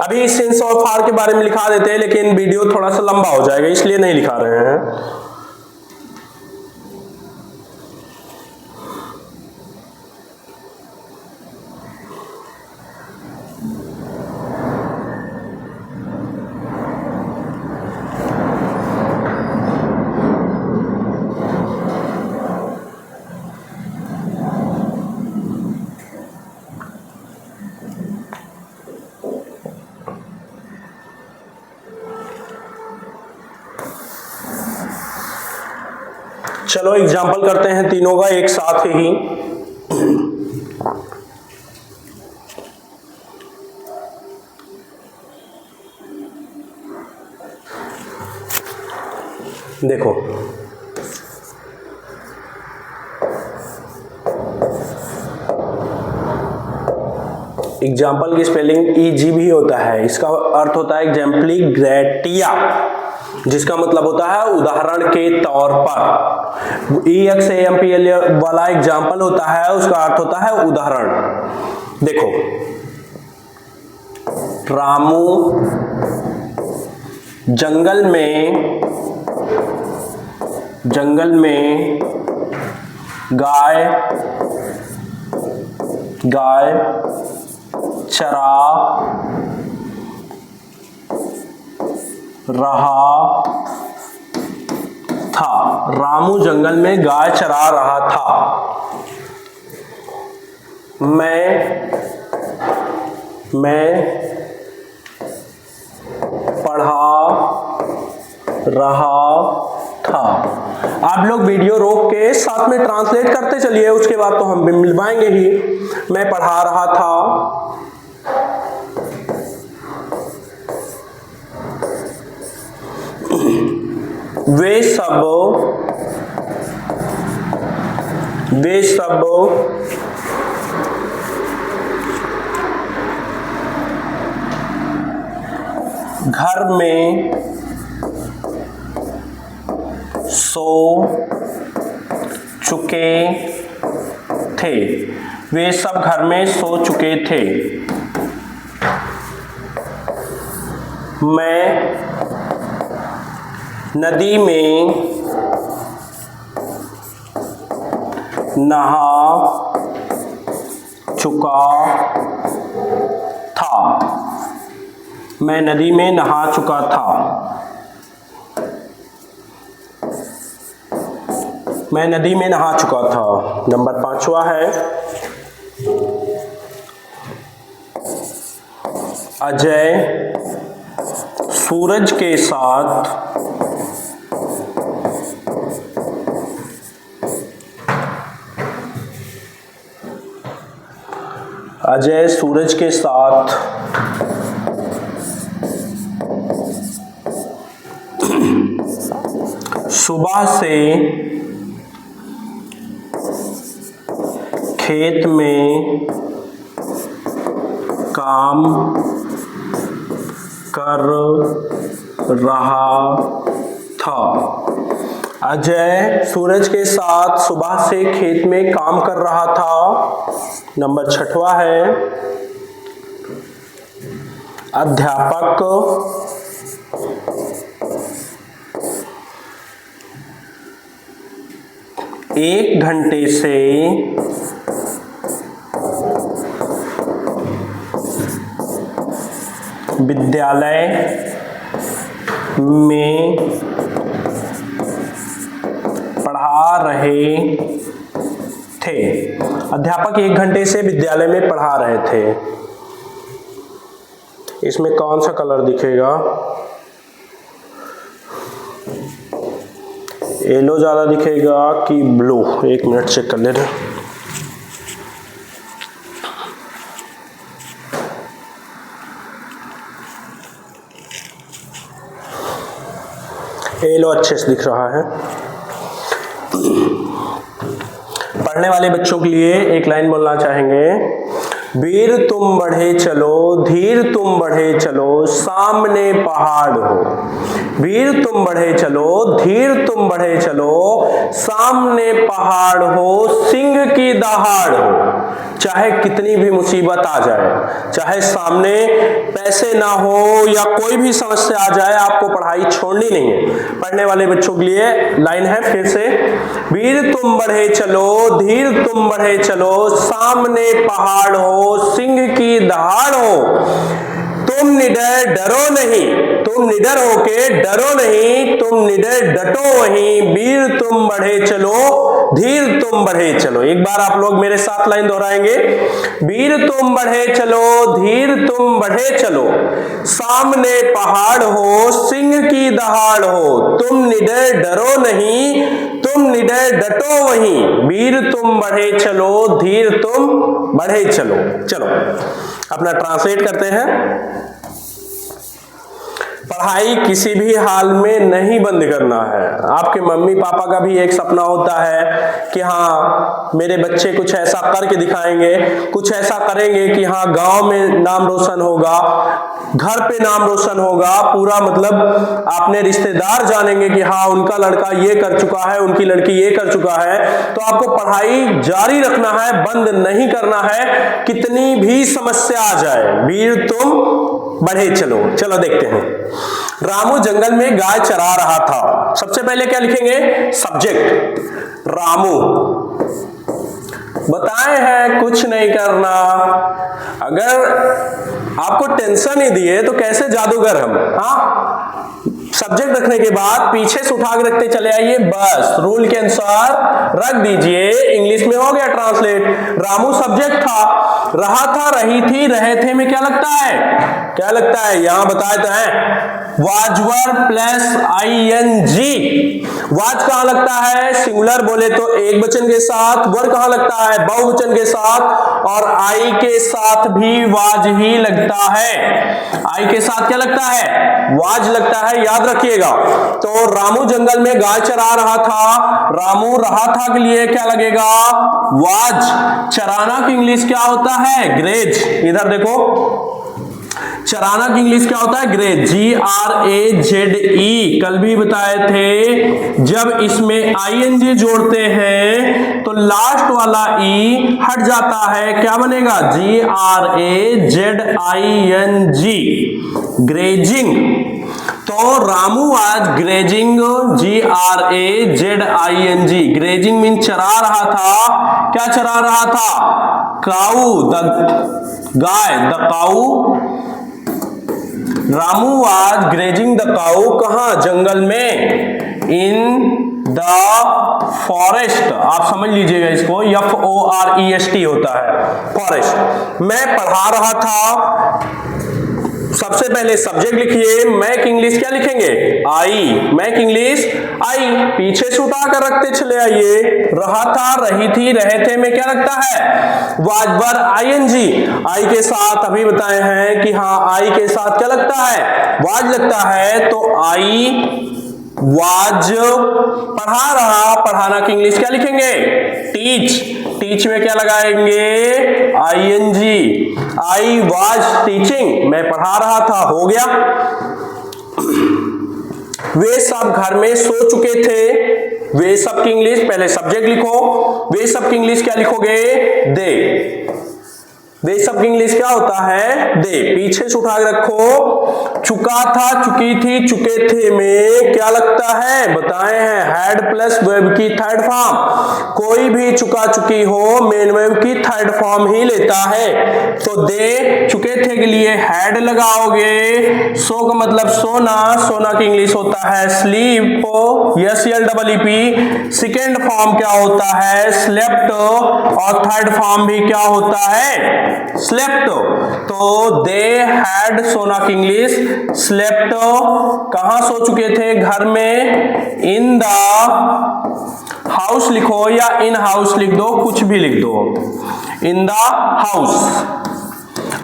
अभी सिंस और फॉर के बारे में लिखा देते हैं, लेकिन वीडियो थोड़ा सा लंबा हो जाएगा, इसलिए नहीं लिखा रहे हैं। चलो एग्जाम्पल करते हैं तीनों का एक साथ ही। देखो, एग्जाम्पल की स्पेलिंग ईजी भी होता है। इसका अर्थ होता है एग्जाम्पली ग्रेटिया, जिसका मतलब होता है उदाहरण के तौर पर। EXAMPL वाला एग्जाम्पल होता है, उसका अर्थ होता है उदाहरण। देखो, रामू जंगल में गाय चरा रहा था। रामू जंगल में गाय चरा रहा था। मैं पढ़ा रहा था। आप लोग वीडियो रोक के साथ में ट्रांसलेट करते चलिए, उसके बाद तो हम मिलवाएंगे ही। मैं पढ़ा रहा था, वे सब घर में सो चुके थे। वे सब घर में सो चुके थे। मैं नदी में नहा चुका था। मैं नदी में नहा चुका था। मैं नदी में नहा चुका था। नंबर 5वां है, अजय सूरज के साथ सुबह से खेत में काम कर रहा था। अजय सूरज के साथ सुबह से खेत में काम कर रहा था। नंबर 6वां है अध्यापक 1 घंटे से विद्यालय में पढ़ा रहे थे। अध्यापक 1 घंटे से विद्यालय में पढ़ा रहे थे। इसमें कौन सा कलर दिखेगा? येलो ज्यादा दिखेगा कि ब्लू? 1 मिनट चेक कर ले रहे। येलो अच्छे से दिख रहा है। पढ़ने वाले बच्चों के लिए एक लाइन बोलना चाहेंगे। वीर तुम बढ़े चलो, धीर तुम बढ़े चलो, सामने पहाड़ हो। वीर तुम बढ़े चलो, धीर तुम बढ़े चलो, सामने पहाड़ हो, सिंह की दहाड़ हो। चाहे कितनी भी मुसीबत आ जाए, चाहे सामने पैसे ना हो या कोई भी समस्या आ जाए, आपको पढ़ाई छोड़नी नहीं है। पढ़ने वाले बच्चों के लिए लाइन है फिर से। वीर तुम बढ़े चलो, धीर तुम बढ़े चलो, सामने पहाड़ हो, सिंह की दहाड़ हो। तुम निडर डरो नहीं, तुम निडर होके डरो नहीं, तुम निडर डटो वहीं। वीर तुम बढ़े चलो, धीर तुम बढ़े चलो। एक बार आप लोग मेरे साथ लाइन दोहराएंगे। वीर तुम बढ़े चलो, धीर तुम बढ़े चलो, सामने पहाड़ हो, सिंह की दहाड़ हो। तुम निडर डरो नहीं, तुम निडर डटो वहीं। वीर तुम बढ़े चलो, धीर तुम बढ़े चलो। चलो अपना ट्रांसलेट करते हैं। पढ़ाई किसी भी हाल में नहीं बंद करना है। आपके मम्मी पापा का भी एक सपना होता है कि हाँ मेरे बच्चे कुछ ऐसा करके दिखाएंगे, कुछ ऐसा करेंगे कि हाँ गांव में नाम रोशन होगा, घर पे नाम रोशन होगा, पूरा मतलब अपने रिश्तेदार जानेंगे कि हाँ उनका लड़का ये कर चुका है, उनकी लड़की ये कर चुका है। तो आपको पढ़ाई जारी रखना है, बंद नहीं करना है, कितनी भी समस्या आ जाए। वीर तुम बढ़े चलो। चलो देखते हैं। रामू जंगल में गाय चरा रहा था। सबसे पहले क्या लिखेंगे? सब्जेक्ट रामू। बताए हैं कुछ नहीं करना। अगर आपको टेंशन ही दिए तो कैसे जादूगर हम? हाँ सब्जेक्ट रखने के बाद पीछे से उठा के रखते चले आइए, बस रूल के अनुसार रख दीजिए। इंग्लिश में हो गया ट्रांसलेट। रामू सब्जेक्ट था, रहा था, रही थी, रहे थे में क्या लगता है? क्या लगता है? यहां बताए तो है वाजवर प्लस ING। वाज कहां लगता है? सिंगुलर बोले तो एक वचन के साथ। वर कहां लगता है? बहुवचन के साथ। और आई के साथ भी वाज ही लगता है। आई के साथ क्या लगता है? वाज लगता है, याद रखिएगा। तो रामू जंगल में गाय चरा रहा था। रामू रहा था के लिए क्या लगेगा? वाज। चराना की इंग्लिश क्या होता है? ग्रेज। इधर देखो, चराना की इंग्लिश क्या होता है? ग्रेज। GRAZE। कल भी बताए थे जब इसमें ING जोड़ते हैं तो लास्ट वाला ई हट जाता है, क्या बनेगा? GRAZING, grazing. तो रामू आज ग्रेजिंग, GRAZING। ग्रेजिंग मीन चरा रहा था। क्या चरा रहा था? काऊ, गाय, the cow. Ramu was grazing the cow. कहां? जंगल में। In the forest. आप समझ लीजिएगा इसको, FOREST होता है, फॉरेस्ट। मैं पढ़ा रहा था। सबसे पहले सब्जेक्ट लिखिए। मैक इंग्लिश क्या लिखेंगे? आई। Make English I. पीछे से उठा कर रखते चले आइए। रहा था, रही थी, रहे थे में क्या लगता है? वाजवर ING। आई के साथ अभी बताए हैं कि हाँ आई के साथ क्या लगता है? वाज लगता है। तो आई वाज पढ़ा रहा। पढ़ाना की इंग्लिश क्या लिखेंगे? टीच। टीच में क्या लगाएंगे? ING। I was teaching. मैं पढ़ा रहा था, हो गया। वे सब घर में सो चुके थे। वे सब की इंग्लिश, पहले सब्जेक्ट लिखो, वे सब की इंग्लिश क्या लिखोगे? दे। वे सब की इंग्लिश क्या होता है? दे। पीछे से उठा के रखो, चुका था, चुकी थी, चुके थे में क्या लगता है? बताए हैं हैड प्लस वर्ब की थर्ड फॉर्म। कोई भी चुका चुकी हो मेन वर्ब की थर्ड फॉर्म ही लेता है। तो दे चुके थे के लिए हैड लगाओगे, सो का मतलब सोना, सोना की इंग्लिश होता है स्लीप, SLEEP। सेकेंड फॉर्म क्या होता है? स्लेप्ट। और थर्ड फॉर्म भी क्या होता है? स्लेप्ट। तो दे हैड, सोना की इंग्लिश स्लेप्ट। कहां सो चुके थे? घर में। इन द हाउस लिखो या इन हाउस लिख दो, कुछ भी लिख दो, इन द हाउस।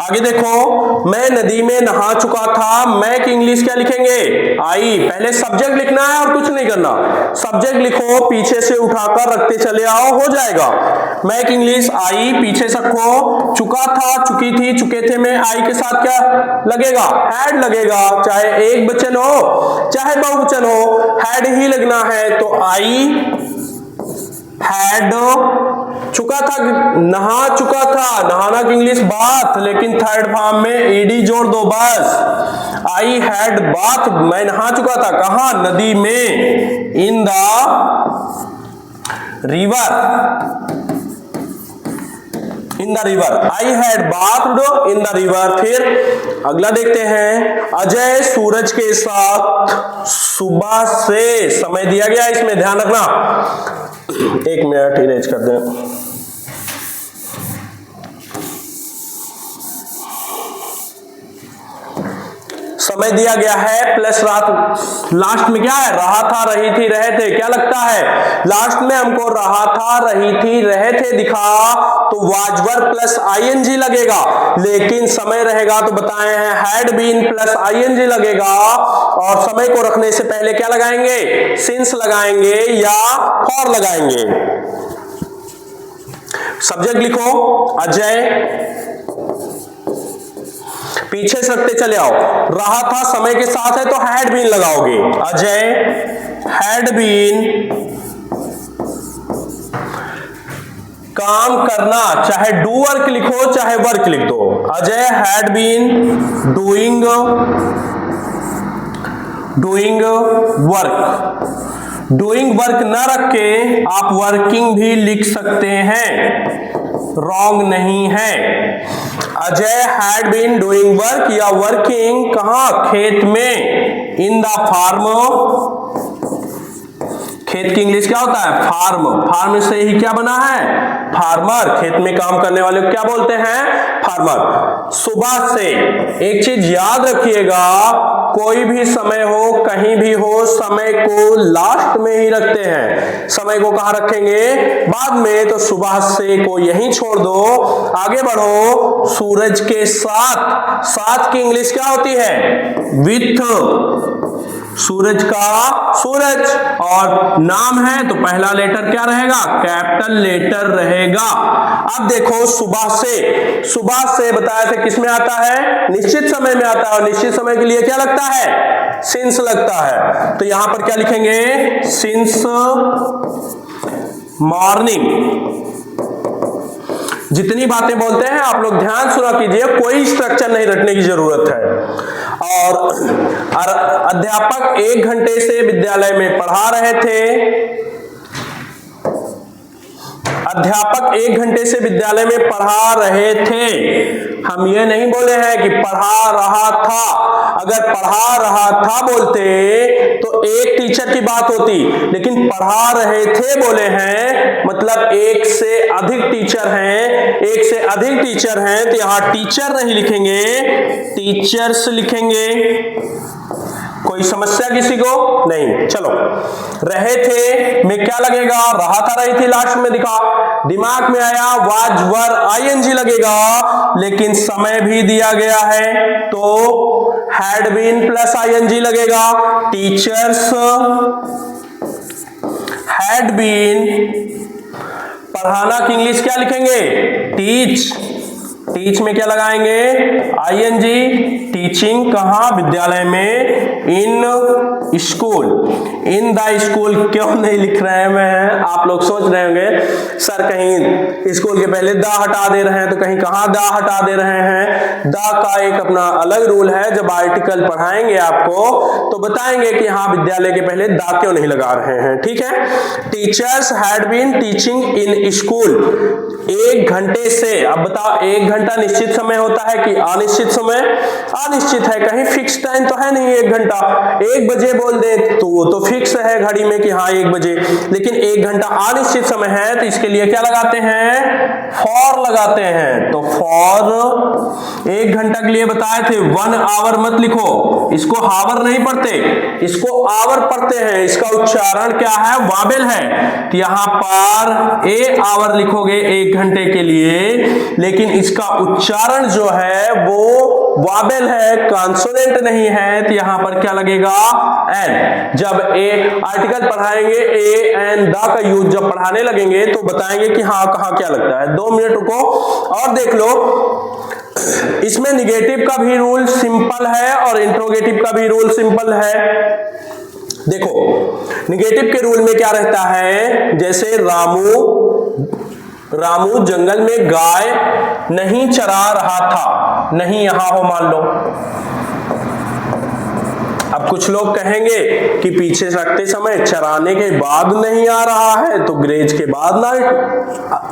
आगे देखो, मैं नदी में नहा चुका था, मैं की इंग्लिश क्या लिखेंगे? आई। पहले सब्जेक्ट लिखना है और कुछ नहीं करना, सब्जेक्ट लिखो, पीछे से उठाकर रखते चले आओ, हो जाएगा। मैं की इंग्लिश आई, पीछे से रखो, चुका था, चुकी थी, चुके थे में आई के साथ क्या लगेगा? हैड लगेगा। चाहे एक वचन हो चाहे बहुवचन हो, हैड ही लगना है। तो आई हैड, चुका था, नहा चुका था, नहाना की इंग्लिश बाथ, लेकिन थर्ड फॉर्म में ईडी जोड़ दो बस। आई हैड बाथ, मैं नहा चुका था, कहां? नदी में। In the river, in the river, I had bathed in the river. फिर अगला देखते हैं, अजय सूरज के साथ सुबह से, समय दिया गया इसमें ध्यान रखना। एक मिनट इरेज कर दें। समय दिया गया है प्लस रात, लास्ट में क्या है? रहा था, रही थी, रहे थे, क्या लगता है? लास्ट में हमको रहा था, रही थी, रहे थे दिखा, तो वाज वर्ब प्लस आईएनजी लगेगा। लेकिन समय रहेगा तो बताए हैं हैड बीन प्लस आईएनजी लगेगा। और समय को रखने से पहले क्या लगाएंगे? सिंस लगाएंगे या फॉर लगाएंगे। सब्जेक्ट लिखो अजय, पीछे से रखते चले आओ, रहा था समय के साथ है तो हैड बीन लगाओगे। अजय हैड बीन, काम करना, चाहे डू वर्क लिखो चाहे वर्क लिख दो। Ajay had been doing work. Doing work ना रख के आप वर्किंग भी लिख सकते हैं, रॉन्ग नहीं है। Ajay had been doing work या वर्किंग, कहां? खेत में। इन द फार्म, खेत की इंग्लिश क्या होता है? फार्म। फार्म से ही क्या बना है? फार्मर। खेत में काम करने वाले को क्या बोलते हैं? फार्मर। सुबह से, एक चीज याद रखिएगा, कोई भी समय हो कहीं भी हो, समय को लास्ट में ही रखते हैं। समय को कहां रखेंगे? बाद में। तो सुबह से को यहीं छोड़ दो, आगे बढ़ो। सूरज के साथ, साथ की इंग्लिश क्या होती है? विथ। सूरज का, सूरज, और नाम है तो पहला लेटर क्या रहेगा? कैपिटल लेटर रहेगा। अब देखो, सुबह से, सुबह से बताया था किस में आता है? निश्चित समय में आता है। और निश्चित समय के लिए क्या लगता है? सिंस लगता है। तो यहां पर क्या लिखेंगे? Since morning. जितनी बातें बोलते हैं आप लोग ध्यान सुना कीजिए, कोई स्ट्रक्चर नहीं रटने की जरूरत है। और अध्यापक 1 घंटे से विद्यालय में पढ़ा रहे थे। अध्यापक 1 घंटे से विद्यालय में पढ़ा रहे थे। हम ये नहीं बोले हैं कि पढ़ा रहा था। अगर पढ़ा रहा था बोलते तो एक टीचर की बात होती, लेकिन पढ़ा रहे थे बोले हैं, मतलब एक से अधिक टीचर हैं, एक से अधिक टीचर हैं, तो यहां टीचर नहीं लिखेंगे, टीचर्स लिखेंगे। कोई समस्या किसी को? नहीं। चलो, रहे थे में क्या लगेगा? रहा था, रही थी, लास्ट में दिखा, दिमाग में आया वाज वर आईएनजी लगेगा, लेकिन समय भी दिया गया है तो हैड बीन प्लस आईएनजी लगेगा। टीचर्स हैड बीन, पढ़ाना की इंग्लिश क्या लिखेंगे? टीच। टीच में क्या लगाएंगे? आईएनजी। टीचिंग कहां? विद्यालय में। In school, in the school क्यों नहीं लिख रहे हैं मैं, आप लोग सोच रहे होंगे सर कहीं स्कूल के पहले द हटा दे रहे हैं तो कहीं कहाँ द हटा दे रहे हैं। द का एक अपना अलग रूल है, जब आर्टिकल पढ़ाएंगे आपको तो बताएंगे कि हाँ विद्यालय के पहले द क्यों नहीं लगा रहे हैं, ठीक है। Teachers had been teaching in school, 1 घंटे से, अब बताओ 1 घंटा निश्चित समय होता है कि अनिश्चित समय, अनिश्चित है, कहीं फिक्स टाइम तो है नहीं 1 घंटा। 1 बजे बोल दे तो वो तो फिक्स है घड़ी में कि हाँ 1 बजे, लेकिन 1 घंटा अनिश्चित समय है तो इसके लिए क्या लगाते हैं, फॉर लगाते हैं। तो फॉर 1 घंटा के लिए बताए थे 1 आवर मत लिखो, इसको हावर नहीं पढ़ते, इसको आवर पढ़ते हैं। इसका उच्चारण क्या है, वावेल है, तो यहां पर ए आवर लिखोगे 1 घंटे के लिए, लेकिन इसका उच्चारण जो है वो वावेल है, कॉन्सोनेंट नहीं है, तो यहां पर क्या लगेगा, एन। जब ए आर्टिकल पढ़ाएंगे ए एन द का यूज जब पढ़ाने लगेंगे तो बताएंगे कि हाँ कहाँ क्या लगता है। 2 मिनट रुको और देख लो, इसमें निगेटिव का भी रूल सिंपल है और इंट्रोगेटिव का भी रूल सिंपल है। देखो निगेटिव के रूल में क्या रहता है, जैसे रामू जंगल में गाय नहीं चरा रहा था, नहीं यहां हो मान लो। अब कुछ लोग कहेंगे कि पीछे रखते समय चराने के बाद नहीं आ रहा है तो ग्रेज के बाद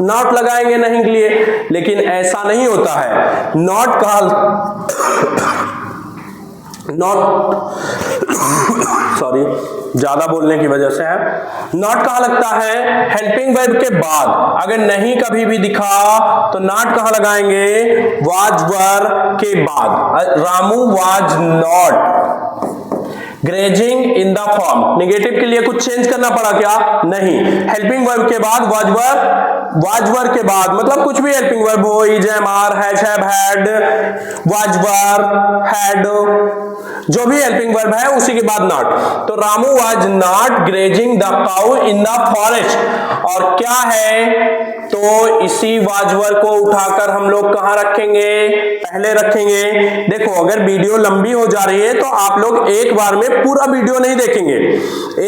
नॉट लगाएंगे नहीं के लिए, लेकिन ऐसा नहीं होता है। नॉट का सॉरी ज्यादा बोलने की वजह से है, नॉट कहां लगता है, हेल्पिंग वर्ब के बाद। अगर नहीं कभी भी दिखा तो नॉट कहां लगाएंगे, वाज वर के बाद। Ramu was not grazing in the form, negative के लिए कुछ चेंज करना पड़ा क्या, नहीं। हेल्पिंग वर्ब के बाद वाज वर के बाद, मतलब कुछ भी हेल्पिंग वर्ब हो, is am are has have had was were had, जो भी हेल्पिंग वर्ब है उसी के बाद नॉट। तो Ramu was not grazing the cow in the forest, और क्या है तो इसी वाज वर को उठाकर हम लोग कहां रखेंगे, पहले रखेंगे। देखो अगर वीडियो लंबी हो जा रही है तो आप लोग एक बार में पूरा वीडियो नहीं देखेंगे,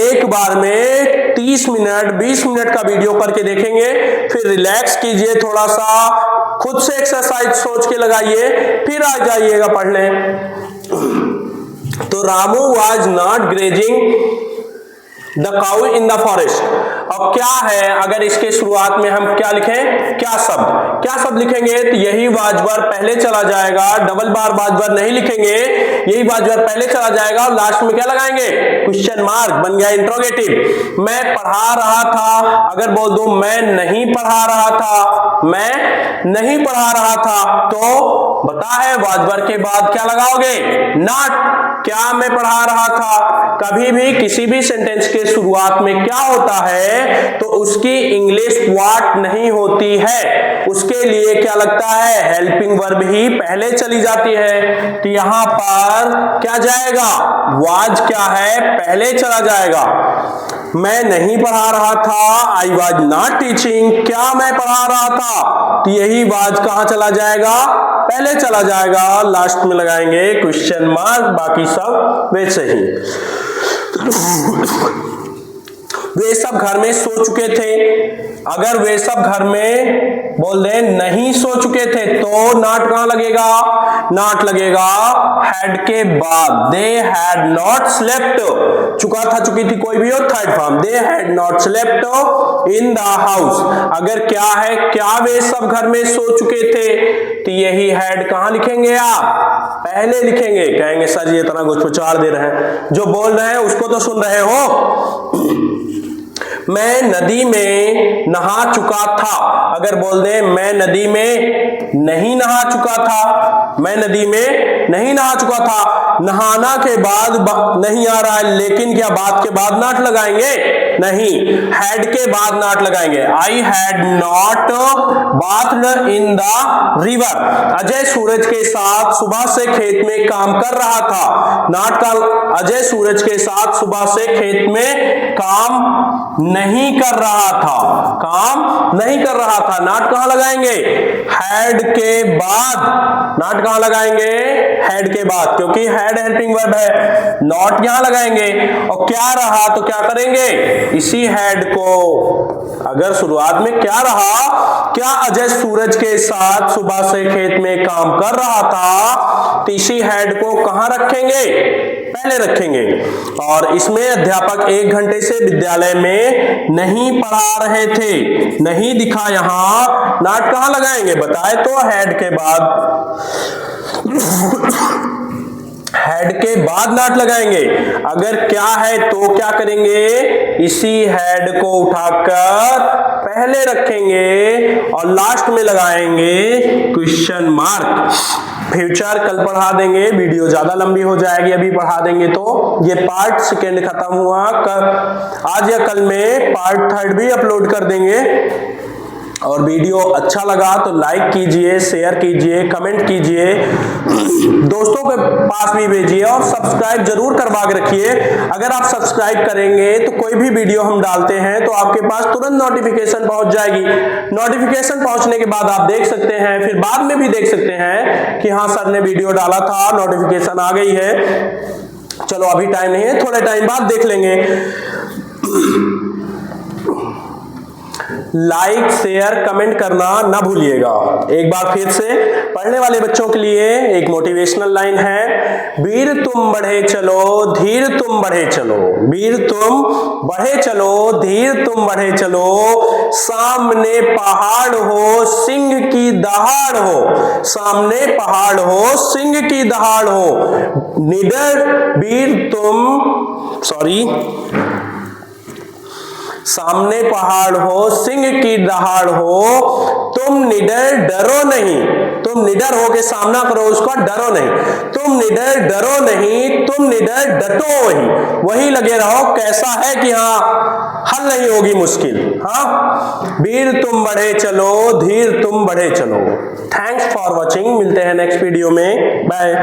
एक बार में 30 मिनट 20 मिनट का वीडियो करके देखेंगे, फिर रिलैक्स कीजिए, थोड़ा सा खुद से एक्सरसाइज सोच के लगाइए, फिर आ जाइएगा पढ़ने। तो Ramu was not grazing the cow in the forest. अब क्या है, अगर इसके शुरुआत में हम क्या लिखें, क्या शब्द लिखेंगे, तो यही वाजवर पहले चला जाएगा, डबल बार वाजवर नहीं लिखेंगे, यही वाजवर पहले चला जाएगा और लास्ट में क्या लगाएंगे, क्वेश्चन मार्क, बन गया इंट्रोगेटिव। मैं पढ़ा रहा था, अगर बोल दूं मैं नहीं पढ़ा रहा था, मैं नहीं पढ़ा रहा था, तो बता है वाजवर के बाद क्या लगाओगे, नॉट। क्या मैं पढ़ा रहा था, कभी भी किसी भी सेंटेंस के शुरुआत में क्या होता है तो उसकी इंग्लिश व्हाट नहीं होती है, उसके लिए क्या लगता है, हेल्पिंग वर्ब ही पहले चली जाती है। तो यहां पर क्या जाएगा, वाज क्या है, पहले चला जाएगा। मैं नहीं पढ़ा रहा था, आई वाज नॉट टीचिंग, क्या मैं पढ़ा रहा था, तो यही वाज कहां चला जाएगा, पहले चला जाएगा, लास्ट में लगाएंगे क्वेश्चन मार्क, बाकी सब वैसे ही। वे सब घर में सो चुके थे, अगर वे सब घर में बोल दे नहीं सो चुके थे तो नॉट कहां लगेगा, नॉट लगेगा हैड के बाद। दे हैड नॉट स्लेप्ट, चुका था चुकी थी कोई भी हो, third form, they had not slept in the house. अगर क्या है, क्या वे सब घर में सो चुके थे, तो यही हैड कहां लिखेंगे आप, पहले लिखेंगे। कहेंगे सर ये इतना गुच्छाड़ दे रहे हैं, जो बोल रहे हैं उसको तो सुन रहे हो। मैं नदी में नहा चुका था, अगर बोल दे मैं नदी में नहीं नहा चुका था, मैं नदी में नहीं नहा चुका था, नहाना के बाद नहीं आ रहा है, लेकिन क्या बात के बाद नॉट लगाएंगे, नहीं, हैड के बाद नॉट लगाएंगे। I had not bathed in the river. Ajay Suraj के साथ सुबह से खेत में काम कर रहा था। नॉट का अजय सूरज के साथ सुबह से खेत में काम नहीं कर रहा था, काम नहीं कर रहा था। नॉट कहां लगाएंगे? हैड के बाद। नॉट कहां लगाएंगे? हैड के बाद, क्योंकि हैड हेल्पिंग वर्ब है। नॉट यहां लगाएंगे और क्या रहा तो क्या करेंगे? इसी हैड को, अगर शुरुआत में क्या रहा, क्या अजय सूरज के साथ सुबह से खेत में काम कर रहा था, तो इसी हैड को कहां रखेंगे? पहले रखेंगे। और इसमें अध्यापक 1 घंटे से विद्यालय में नहीं पढ़ा रहे थे, नहीं दिखा यहां। नॉट कहां लगाएंगे? बताए तो हैड के बाद। हैड के बाद नॉट लगाएंगे। अगर क्या है तो क्या करेंगे? इसी हैड को उठाकर पहले रखेंगे और लास्ट में लगाएंगे क्वेश्चन मार्क। फ्यूचर कल पढ़ा देंगे, वीडियो ज्यादा लंबी हो जाएगी, अभी पढ़ा देंगे तो। ये पार्ट सेकेंड खत्म हुआ, आज या कल में पार्ट थर्ड भी अपलोड कर देंगे। और वीडियो अच्छा लगा तो लाइक कीजिए, शेयर कीजिए, कमेंट कीजिए, दोस्तों के पास भी भेजिए और सब्सक्राइब जरूर करवा के रखिए। अगर आप सब्सक्राइब करेंगे तो कोई भी वीडियो हम डालते हैं तो आपके पास तुरंत नोटिफिकेशन पहुंच जाएगी। नोटिफिकेशन पहुंचने के बाद आप देख सकते हैं, फिर बाद में भी देख सकते हैं कि हाँ सर ने वीडियो डाला था, नोटिफिकेशन आ गई है। चलो अभी टाइम नहीं है, थोड़े टाइम बाद देख लेंगे। लाइक शेयर कमेंट करना ना भूलिएगा। एक बार फिर से पढ़ने वाले बच्चों के लिए एक मोटिवेशनल लाइन है। वीर तुम बढ़े चलो, धीर तुम बढ़े चलो। वीर तुम बढ़े चलो, धीर तुम बढ़े चलो। सामने पहाड़ हो, सिंह की दहाड़ हो। सामने पहाड़ हो, सिंह की दहाड़ हो। निडर वीर तुम, सामने पहाड़ हो, सिंह की दहाड़ हो। तुम निडर डरो नहीं। तुम निडर हो के सामना करो उसका, डरो नहीं। तुम निडर डरो नहीं, तुम निडर डटो वही लगे रहो। कैसा है कि हाँ हल नहीं होगी मुश्किल। हाँ, वीर तुम बढ़े चलो, धीर तुम बढ़े चलो। Thanks for watching. मिलते हैं नेक्स्ट वीडियो में। बाय।